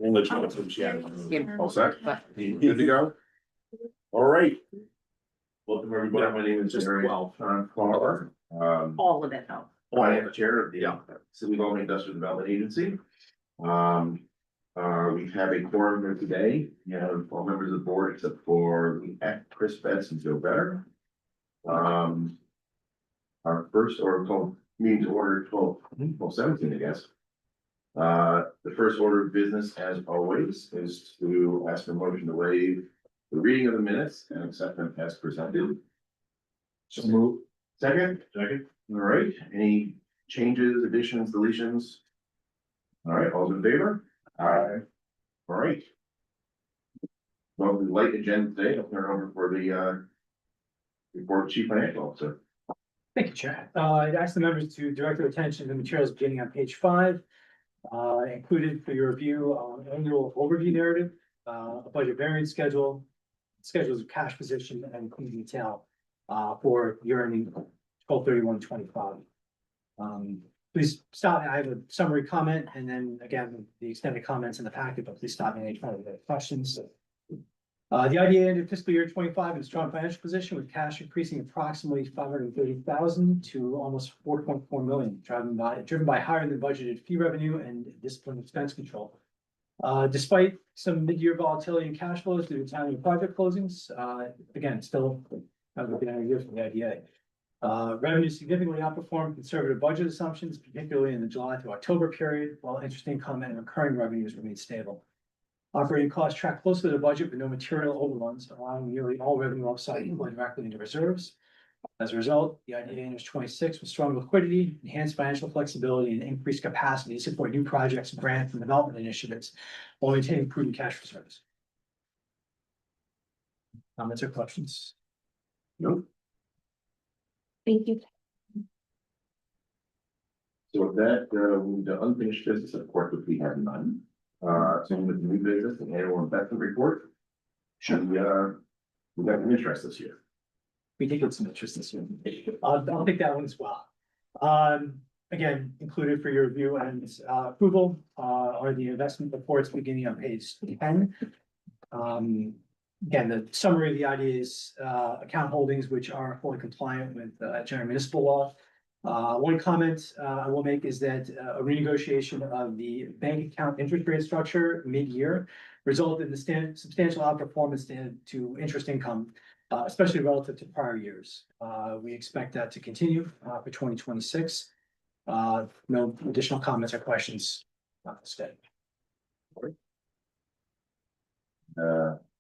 English conference, yeah. Yeah. All set? Good to go? All right. Welcome, everybody. My name is Jerry Clark. All of it though. I am the chair of the City Hall Industrial Development Agency. We have a quorum here today. We have all members of the board except for Chris Betts and Joe Better. Our first order called meeting to order 12:17, I guess. The first order of business, as always, is to ask for a motion to waive the reading of the minutes and accept them as presented. So move. Second? Second. All right, any changes, additions, deletions? All right, all's in favor? Aye. All right. Well, the light agenda today, I'll turn it over for the report Chief Financial Officer. Thank you, Chair. I'd ask the members to direct their attention to the materials beginning on page 5. Included for your review, annual overview narrative, a budget variance schedule, schedules of cash position, and including detail for year ending 12/31/25. Please stop me. I have a summary comment, and then again, the extended comments in the packet, but please stop me anytime you have questions. The IDA ended fiscal year 25 in a strong financial position with cash increasing approximately 530,000 to almost 4.4 million, driven by higher than budgeted fee revenue and disciplined expense control. Despite some mid-year volatility in cash flows due to timing of project closings, again, still a good year for the IDA. Revenue significantly outperformed conservative budget assumptions, particularly in the July to October period, while interest income and recurring revenues remained stable. Operating costs tracked closely to the budget with no material overruns, allowing nearly all revenue upside to flow directly into reserves. As a result, the IDA enters 26 with strong liquidity, enhanced financial flexibility, and increased capacity to support new projects, grants, and development initiatives while maintaining prudent cash reserves. Comments or questions? Nope. Thank you. So with that, we the unfinished business, of course, which we have none. So with the new business and annual investment report. We got some interest this year. We did get some interest this year. I'll take that one as well. Again, included for your review and approval are the investment reports beginning on page 10. Again, the summary of the IDA's account holdings, which are fully compliant with general municipal law. One comment I will make is that a renegotiation of the bank account interest rate structure mid-year resulted in the substantial outperformance to interest income, especially relative to prior years. We expect that to continue for 2026. No additional comments or questions on this day.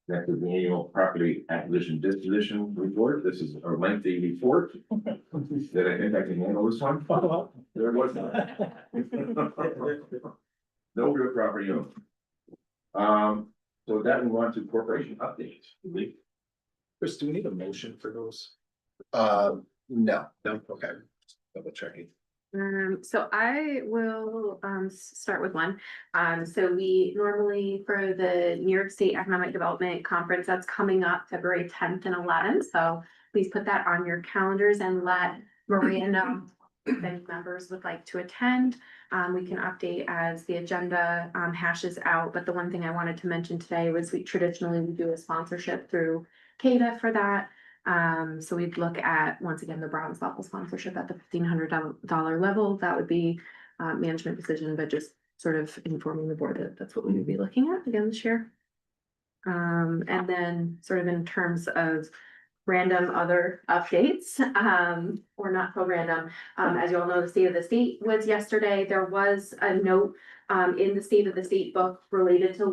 Next is the annual property acquisition disposition report. This is a lengthy report. That I think I can handle this one. There was none. No real property owned. So with that, we want to corporation updates. Chris, do we need a motion for those? No. No, okay, double checking. So I will start with one. So we normally for the New York State Economic Development Conference that's coming up February 10th and 11th. So please put that on your calendars and let Maria know if any members would like to attend. We can update as the agenda hashes out. But the one thing I wanted to mention today was we traditionally do a sponsorship through CADA for that. So we'd look at, once again, the bronze level sponsorship at the $1,500 level. That would be management decision, but just sort of informing the board that that's what we would be looking at again this year. And then sort of in terms of random other updates, or not so random, as you all know, the state of the state was yesterday. There was a note in the state of the state book related to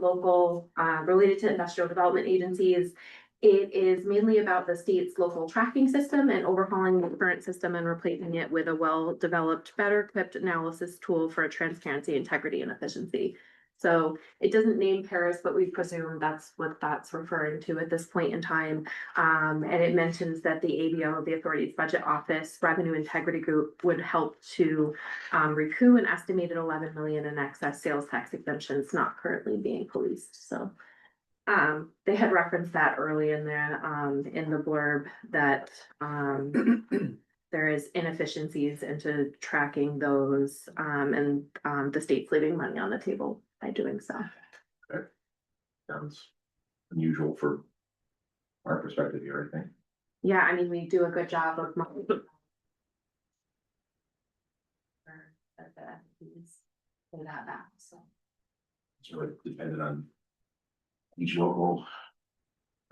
related to industrial development agencies. It is mainly about the state's local tracking system and overhauling the current system and replacing it with a well-developed, better equipped analysis tool for transparency, integrity, and efficiency. So it doesn't name Paris, but we presume that's what that's referring to at this point in time. And it mentions that the ABO, the Authority's Budget Office Revenue Integrity Group, would help to recoup an estimated 11 million in excess sales tax exemptions not currently being policed. So they had referenced that early in the blurb that there is inefficiencies into tracking those and the state's leaving money on the table by doing so. Sounds unusual for our perspective here, I think. Yeah, I mean, we do a good job of. So. It's really dependent on each local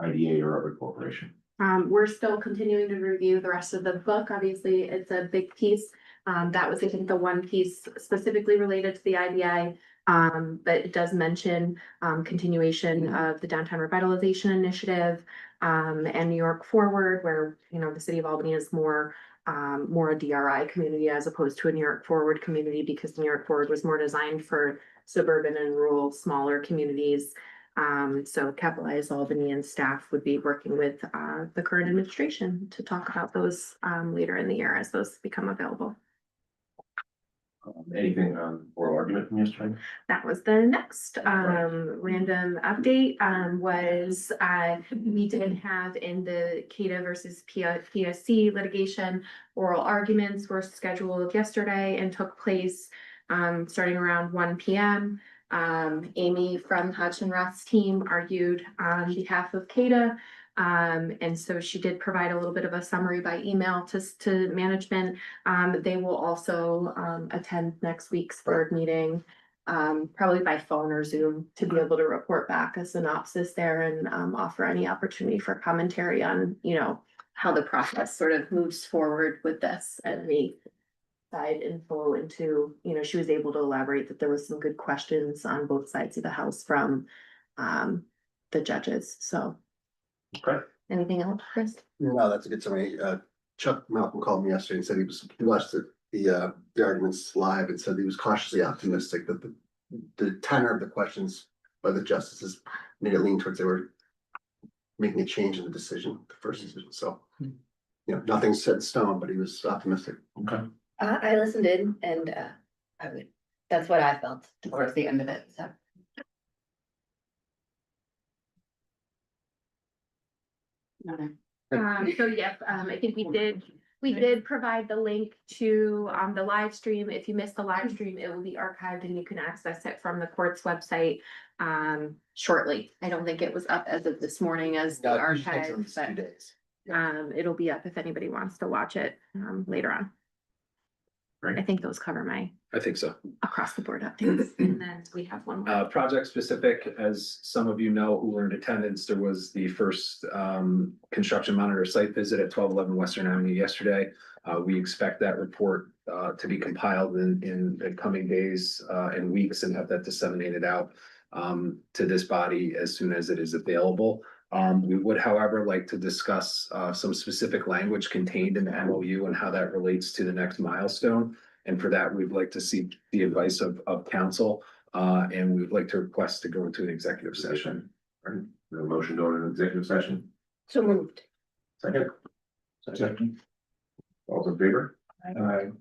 IDA or other corporation. We're still continuing to review the rest of the book. Obviously, it's a big piece. That was, I think, the one piece specifically related to the IDI. But it does mention continuation of the downtown revitalization initiative and New York Forward, where, you know, the city of Albany is more a DRI community as opposed to a New York Forward community, because New York Forward was more designed for suburban and rural, smaller communities. So Capitalize Albany and staff would be working with the current administration to talk about those later in the year as those become available. Anything on oral argument from yesterday? That was the next random update was we did have in the CADA versus PSC litigation, oral arguments were scheduled yesterday and took place starting around 1 p.m. Amy from Hudson Roth's team argued on behalf of CADA. And so she did provide a little bit of a summary by email to management. They will also attend next week's board meeting, probably by phone or Zoom, to be able to report back a synopsis there and offer any opportunity for commentary on, you know, how the process sort of moves forward with this and the side info into, you know, she was able to elaborate that there was some good questions on both sides of the house from the judges. So. Okay. Anything else, Chris? No, that's a good summary. Chuck Malcolm called me yesterday and said he watched the arguments live and said he was cautiously optimistic that the tenor of the questions by the justices made it lean towards they were making a change in the decision, the first decision. So, you know, nothing's set in stone, but he was optimistic. Okay. I listened in and that's what I felt towards the end of it, so. So yes, I think we did provide the link to the live stream. If you missed the live stream, it will be archived and you can access it from the court's website shortly. I don't think it was up as of this morning as the No, it usually takes archive, a few but days. it'll be up if anybody wants to watch it later on. Great. I think those cover my I think so. across the board updates. And then we have one more. Project specific, as some of you know who were in attendance, there was the first construction monitor site visit at 1211 Western Avenue yesterday. We expect that report to be compiled in the coming days and weeks and have that disseminated out to this body as soon as it is available. We would, however, like to discuss some specific language contained in the MOU and how that relates to the next milestone. And for that, we'd like to seek the advice of counsel, and we'd like to request to go into an executive session. All right. The motion to order an executive session. So moved. Second. Second. All in favor? Aye.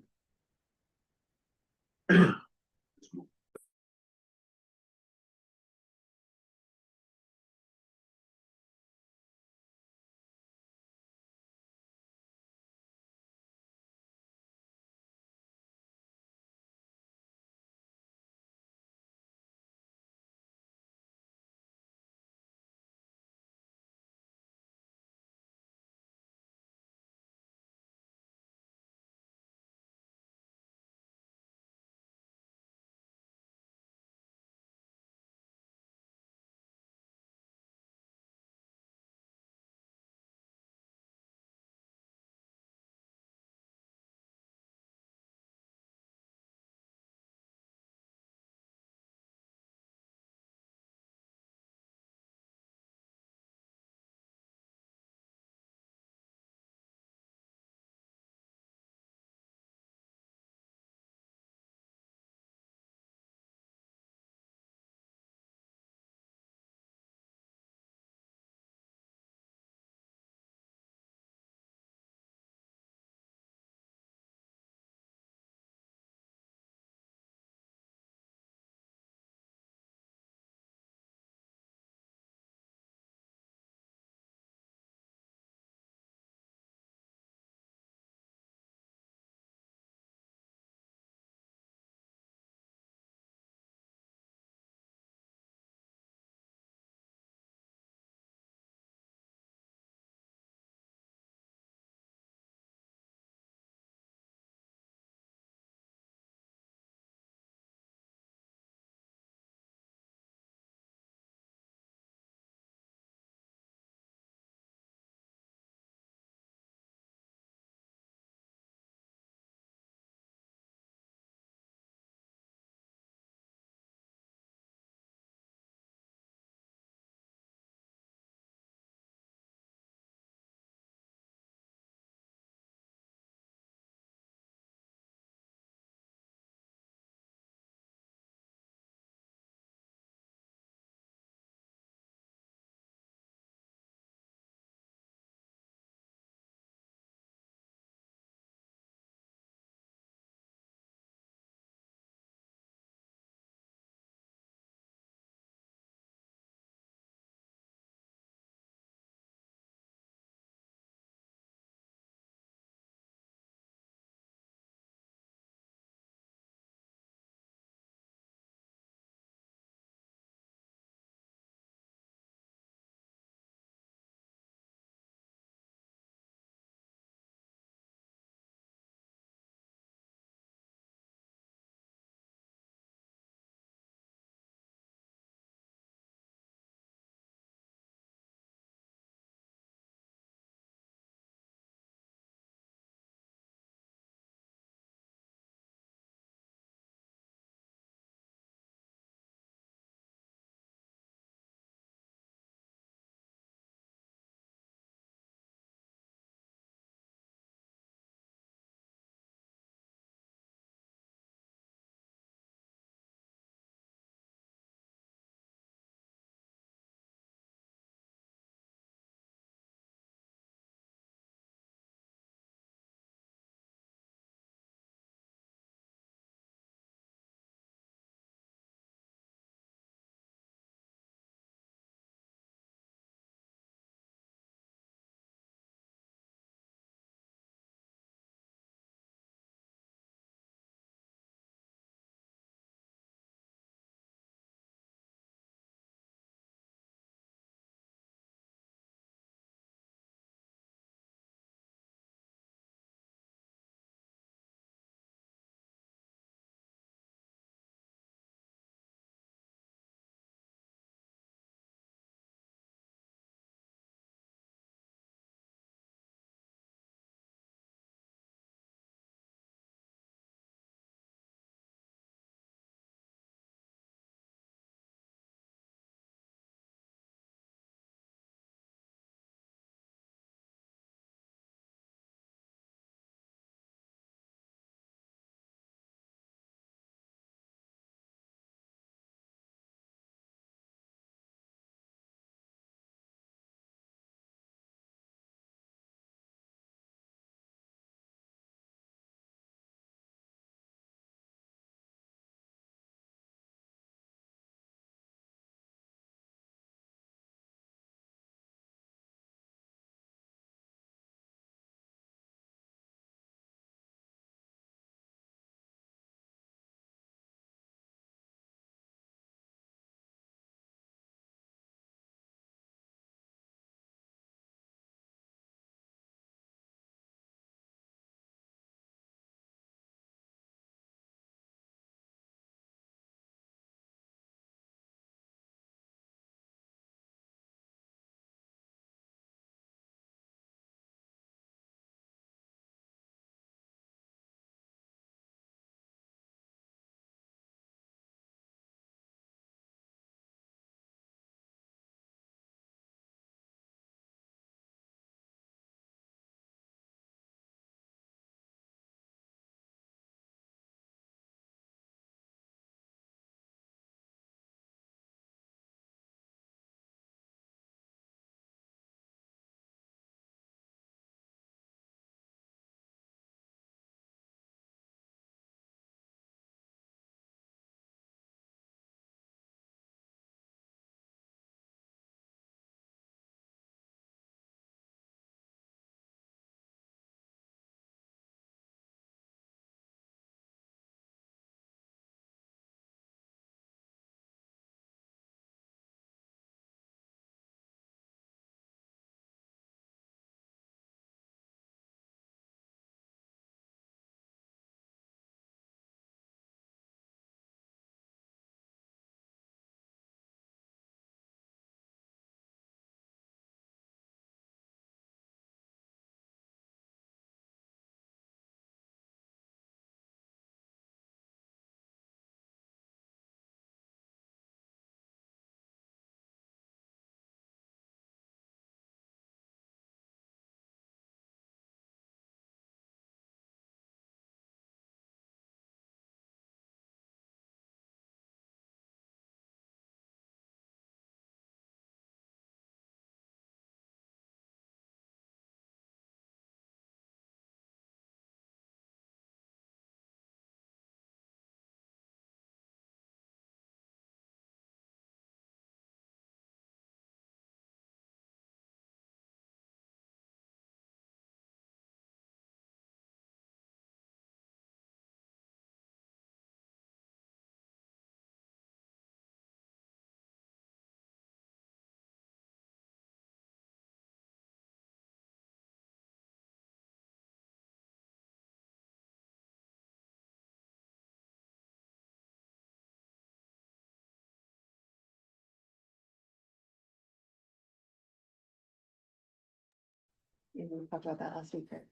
We talked about that last week. Right?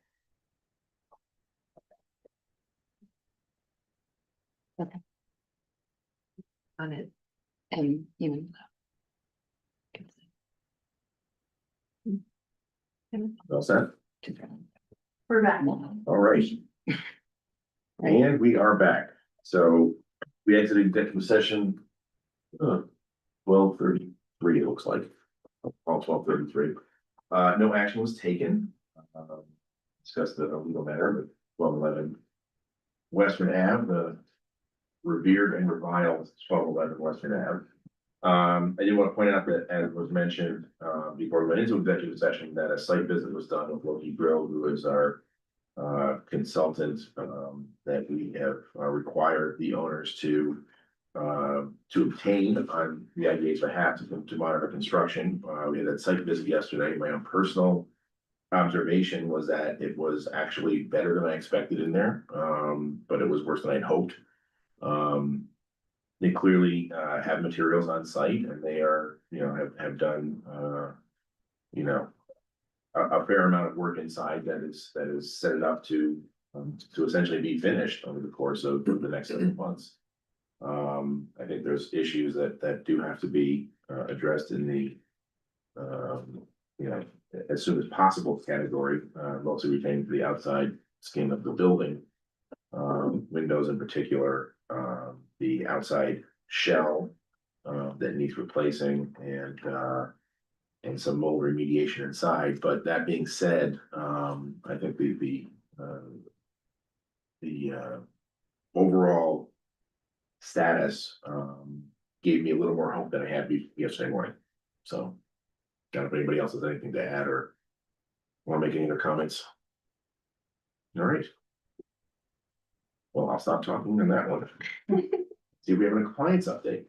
Okay. On it. And even. All set? We're back. All right. And we are back. So we exited executive session. 12:33, it looks like. All 12:33. No action was taken. Discussed the legal matter, but 1211 Western Ave, the revered and reviled 1211 Western Ave. I do want to point out that, as was mentioned, before we went into executive session, that a site visit was done with Loki Grill, who is our consultant, that we have required the owners to obtain on the IDA's behalf to monitor construction. We had that site visit yesterday. My own personal observation was that it was actually better than I expected in there, but it was worse than I'd hoped. They clearly have materials on site, and they are, have done, a fair amount of work inside that is set it up to essentially be finished over the course of the next 7 months. I think there's issues that do have to be addressed in the, as soon as possible category, mostly retaining to the outside skin of the building. Windows in particular, the outside shell that needs replacing, and some mold remediation inside. But that being said, I think the overall status gave me a little more hope than I had yesterday morning. So, I don't know if anybody else has anything to add or want to make any other comments. All right. Well, I'll stop talking on that one. See if we have a compliance update.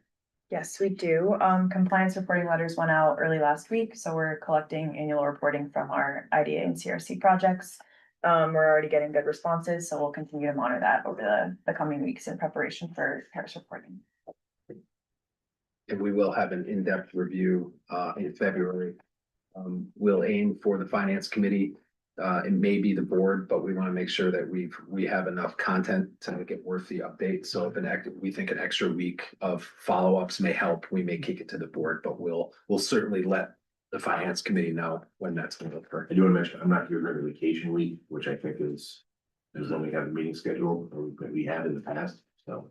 Yes, we do. Compliance reporting letters went out early last week, so we're collecting annual reporting from our IDA and CRC projects. We're already getting good responses, so we'll continue to monitor that over the coming weeks in preparation for Paris reporting. And we will have an in-depth review in February. We'll aim for the finance committee. It may be the board, but we want to make sure that we have enough content to make it worth the update. So if we think an extra week of follow-ups may help, we may kick it to the board, but we'll certainly let the finance committee know when that's going to occur. I do want to mention, I'm not here during vacation week, which I think is when we have a meeting scheduled, or we had in the past, so.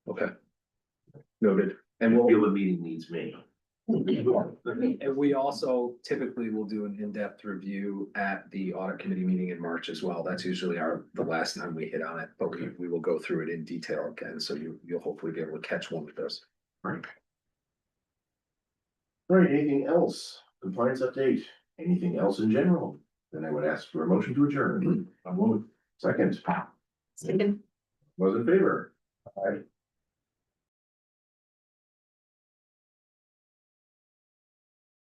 Okay. Noted. And And we'll we'll, feel the meeting needs me. and we also typically will do an in-depth review at the audit committee meeting in March as well. That's usually the last time we hit on it, but we will go through it in detail again. So you'll hopefully be able to catch one of those. Right. All right, anything else? Compliance update, anything else in general? Then I would ask for a motion to adjourn. I'm one second. Second. Was in favor? Aye.